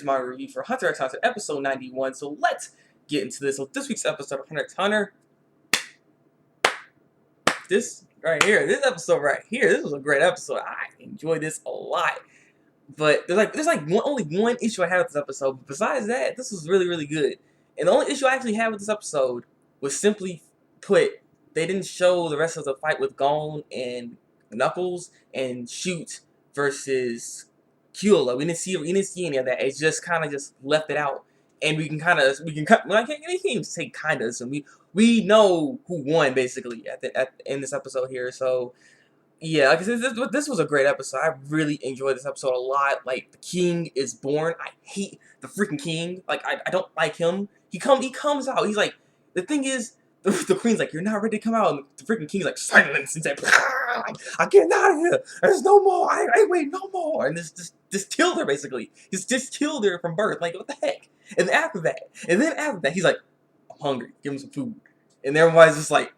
is my review for Hunter x Hunter episode 91. So let's get into this. So this week's episode of Hunter x Hunter, this right here, this episode right here, this was a great episode. I enjoyed this a lot. But only one issue I had with this episode. But besides that, this was really, really good. And the only issue I actually had with this episode was simply put, they didn't show the rest of the fight with Gon and Knuckles and Shoot versus Kyola. We didn't see any of that. It just kind of just left it out. And I can't even say kind of. So we know who won basically in this episode here. So yeah, like I said, this was a great episode. I really enjoyed this episode a lot. Like, the king is born. I hate the freaking king. Like, I don't like him. He comes out. He's like, the thing is, the queen's like, you're not ready to come out. And the freaking king's like, silence. He's like, I'm getting out of here. There's no more. I wait no more. And this killed her, basically. He's just killed her from birth. Like, what the heck? And then after that, he's like, I'm hungry. Give him some food. And everybody's just like,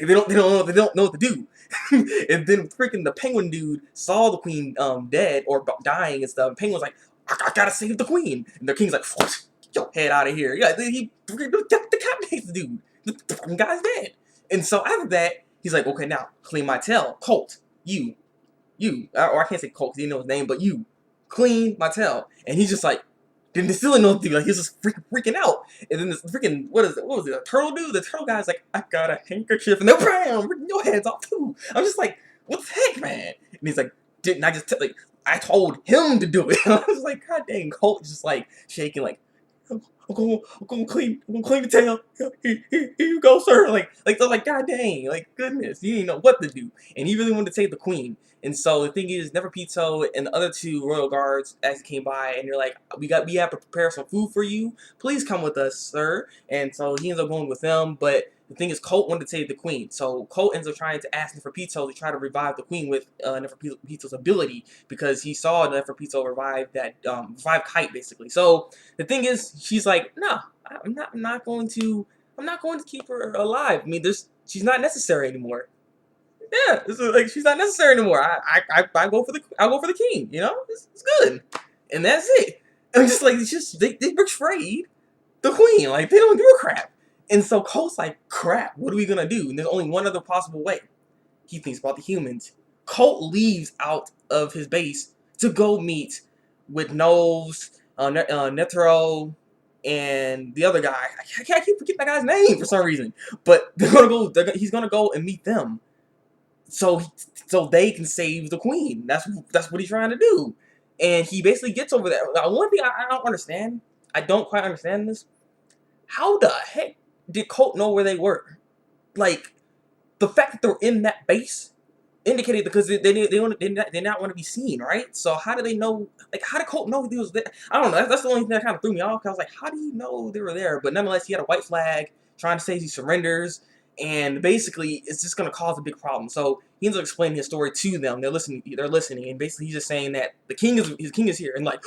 they don't know what to do. And then freaking the penguin dude saw the queen dead or dying and stuff. And Penguin's like, I gotta save the queen. And the king's like, get your head out of here. Yeah, he decapitates the dude. The fucking guy's dead. And so after that, he's like, okay, now clean my tail. Colt, you, or I can't say Colt because he didn't know his name, but you, clean my tail. And he's just like, didn't still didn't know what to do. Like, he's just freaking out. And then this freaking, what was it, a turtle dude? The turtle guy's like, I got a handkerchief. And they're bam, ripping your heads off too. I'm just like, what the heck, man? And he's like, didn't I just, I told him to do it. I was like, god dang, Colt's just like, shaking like, I'm gonna clean the tail. Here you go, sir. Like, god dang, like, goodness, you didn't know what to do. And he really wanted to save the queen. And so the thing is, Neferpito and the other two royal guards as came by, and they're like, we have to prepare some food for you. Please come with us, sir. And so he ends up going with them. But the thing is, Colt wanted to save the queen. So Colt ends up trying to ask Neferpito to try to revive the queen with Neferpito's ability, because he saw Neferpito revive Kite, basically. So the thing is, she's like, no, I'm not going to keep her alive. I mean, she's not necessary anymore. Yeah, like, she's not necessary anymore. I go for the king. You know, it's good, and that's it. And I'm just like, they betrayed the queen. Like, they don't give a crap. And so Colt's like, crap. What are we gonna do? And there's only one other possible way. He thinks about the humans. Colt leaves out of his base to go meet with Nose, Netero, and the other guy. I keep forgetting that guy's name for some reason. But he's gonna go and meet them, so they can save the queen. That's what he's trying to do. And he basically gets over there. Now, one thing I don't understand, I don't quite understand this. How the heck did Colt know where they were? Like, the fact that they're in that base indicated, because they did not want to be seen, right? So how did they know? Like, how did Colt know he was there? I don't know. That's the only thing that kind of threw me off. Cause I was like, how do you know they were there? But nonetheless, he had a white flag trying to say he surrenders. And basically, it's just going to cause a big problem. So he ends up explaining his story to them. They're listening, and basically he's just saying that his king is here, and like,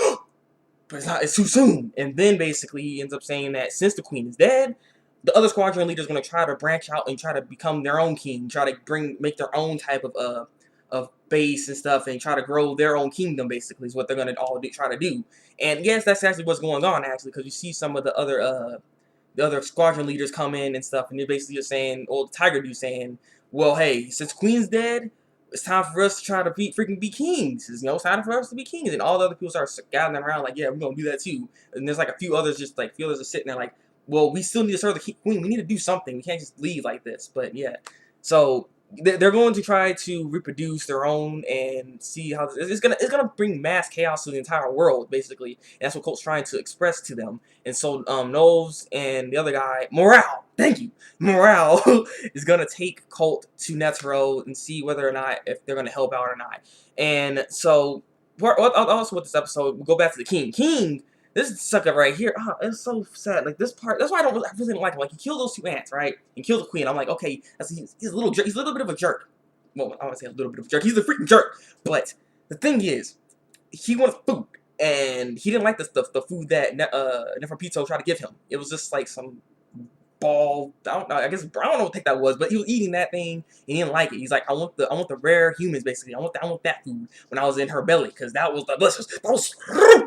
but it's too soon. And then basically he ends up saying that since the queen is dead, the other squadron leaders are going to try to branch out and try to become their own king, try to make their own type of base and stuff, and try to grow their own kingdom. Basically, is what they're going to try to do. And yes, that's actually what's going on, actually, because you see some of the other squadron leaders come in and stuff, and they're basically just saying, or the tiger dude saying, well, hey, since Queen's dead, it's time for us to try to be kings. It's time for us to be kings. And all the other people start gathering around like, yeah, we're going to do that too. And there's like a few others are sitting there like, well, we still need to serve the queen. We need to do something. We can't just leave like this. But yeah, so they're going to try to reproduce their own and see how it's gonna bring mass chaos to the entire world, basically. And that's what Colt's trying to express to them. And so Nose and the other guy, Morale, thank you, Morale, is gonna take Colt to Netero and see whether or not if they're gonna help out or not. And so also with this episode, we'll go back to the king. This sucker right here, it's so sad. Like, this part, that's why I really don't like him. Like, he killed those two ants, right? And killed the queen. I'm like, okay, he's a little jerk. He's a little bit of a jerk. Well, I don't want to say a little bit of a jerk. He's a freaking jerk. But the thing is, he wanted food, and he didn't like the food that Neferpito tried to give him. It was just like some ball. I don't know. I guess I don't know what the heck that was, but he was eating that thing and he didn't like it. He's like, I want the rare humans basically. I want that food when I was in her belly because that was delicious. That was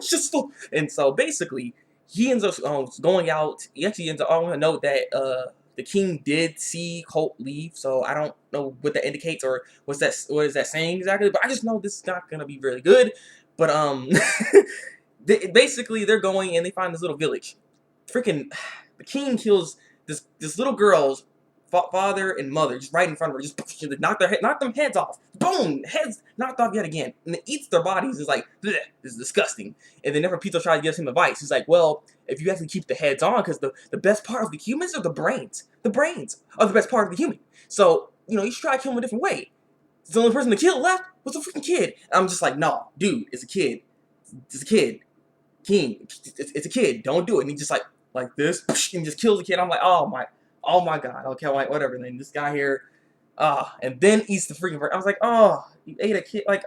just and so basically he ends up going out. He actually ends up. I want to note that the king did see Colt leave, so I don't know what that indicates or what is that saying exactly. But I just know this is not gonna be really good. But basically they're going and they find this little village. Freaking, the king kills this little girl's father and mother just right in front of her. Just knock them heads off. Boom, heads knocked off yet again. And it eats their bodies. It's like, bleh, this is disgusting. And then Neferpitou tries to give him advice. He's like, well, if you actually keep the heads on, because the best part of the humans are the brains. The brains are the best part of the human. So, you know, you should try to kill him a different way. The only person to kill left was a freaking kid. And I'm just like, no, dude, it's a kid. It's a kid. King, it's a kid. Don't do it. And he just like this, and just kills the kid. I'm like, oh my god. Okay, I'm like, whatever. Then this guy here, and then eats the freaking bird. I was like, oh, you ate a kid. That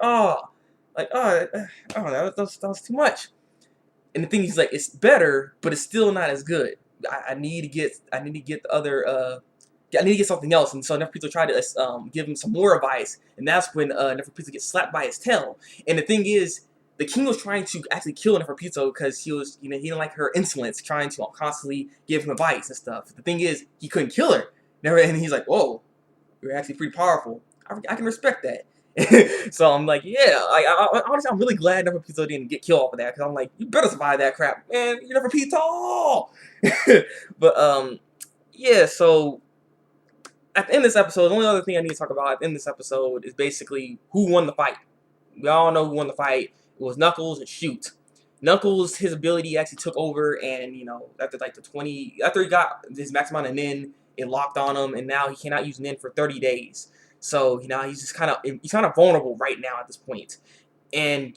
was too much. And the thing is, like, it's better, but it's still not as good. I need to get the other. I need to get something else. And so Neferpitou tried to give him some more advice, and that's when Neferpitou gets slapped by his tail. And the thing is, the king was trying to actually kill Neferpitou because he was, he didn't like her insolence, trying to constantly give him advice and stuff. The thing is, he couldn't kill her. And he's like, whoa, you're actually pretty powerful. I can respect that. So I'm like, yeah. Honestly, I'm really glad Neferpitou didn't get killed off of that because I'm like, you better survive that crap, man. You're Neferpitou. But yeah. So at the end of this episode, the only other thing I need to talk about at the end of this episode is basically who won the fight. We all know who won the fight. It was Knuckles and Shoot. Knuckles, his ability actually took over, and after like after he got his max amount of Nin, it locked on him, and now he cannot use Nin for 30 days. So he's just kind of vulnerable right now at this point. And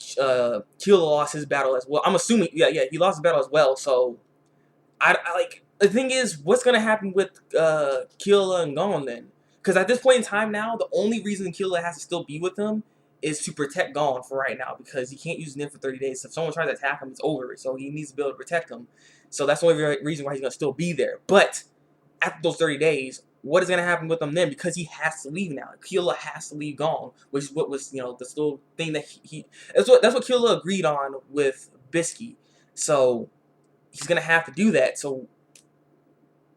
Killa lost his battle as well. I'm assuming, yeah, he lost his battle as well. So I like the thing is, what's gonna happen with Killa and Gon then? Because at this point in time now, the only reason Killa has to still be with him is to protect Gon for right now, because he can't use Nin for 30 days. So if someone tries to attack him, it's over. So he needs to be able to protect him. So that's the only reason why he's going to still be there. But after those 30 days, what is going to happen with him then? Because he has to leave now. Killa has to leave Gon, which is what was, this little thing that that's what Killa agreed on with Bisky. So he's going to have to do that. So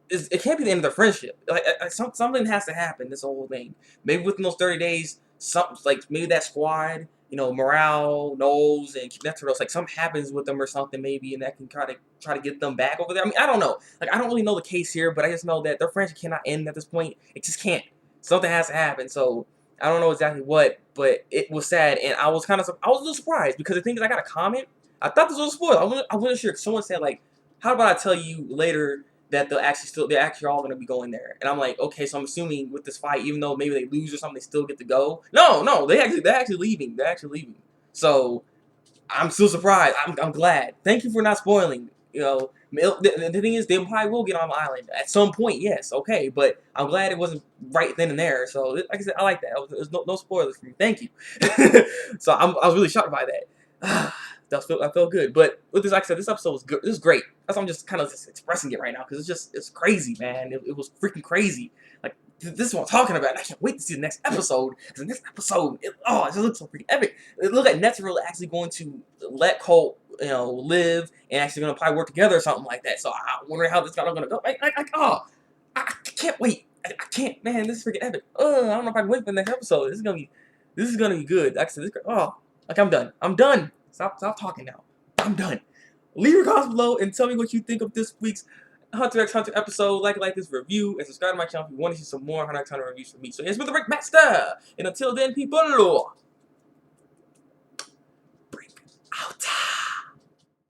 it can't be the end of their friendship. Something has to happen, this whole thing. Maybe within those 30 days, something like maybe that squad, Morale, Knowles, and Netteros, like something happens with them or something maybe, and that can try to get them back over there. I mean, I don't know. Like, I don't really know the case here, but I just know that their friendship cannot end at this point. It just can't. Something has to happen. So I don't know exactly what, but it was sad, and I was a little surprised because the thing is, I got a comment. I thought this was a spoiler. I wasn't sure. Someone said like, "How about I tell you later that they're actually all going to be going there?" And I'm like, okay, so I'm assuming with this fight, even though maybe they lose or something, they still get to go. No, they're actually leaving. They're actually leaving. So I'm still surprised. I'm glad. Thank you for not spoiling. The thing is, they probably will get on the island at some point. Yes, okay, but I'm glad it wasn't right then and there. So like I said, I like that. There's no spoilers for me. Thank you. So I was really shocked by that. I felt good. But with this, like I said, this episode was good. This is great. That's why I'm just kind of expressing it right now, because it's crazy, man. It was freaking crazy. Like, this is what I'm talking about. And I can't wait to see the next episode. Because the next episode, it just looks so freaking epic. It looks like Netero actually going to let Colt, live, and actually going to probably work together or something like that. So I wonder how this is going to go. I can't wait. I can't, man. This is freaking epic. I don't know if I can wait for the next episode. This is gonna be good. Like I said, I'm done. I'm done. Stop talking now. I'm done. Leave your comments below and tell me what you think of this week's Hunter x Hunter episode. Like this review and subscribe to my channel if you want to see some more Hunter x Hunter reviews from me. So it's been Thabreakmaster, and until then, people.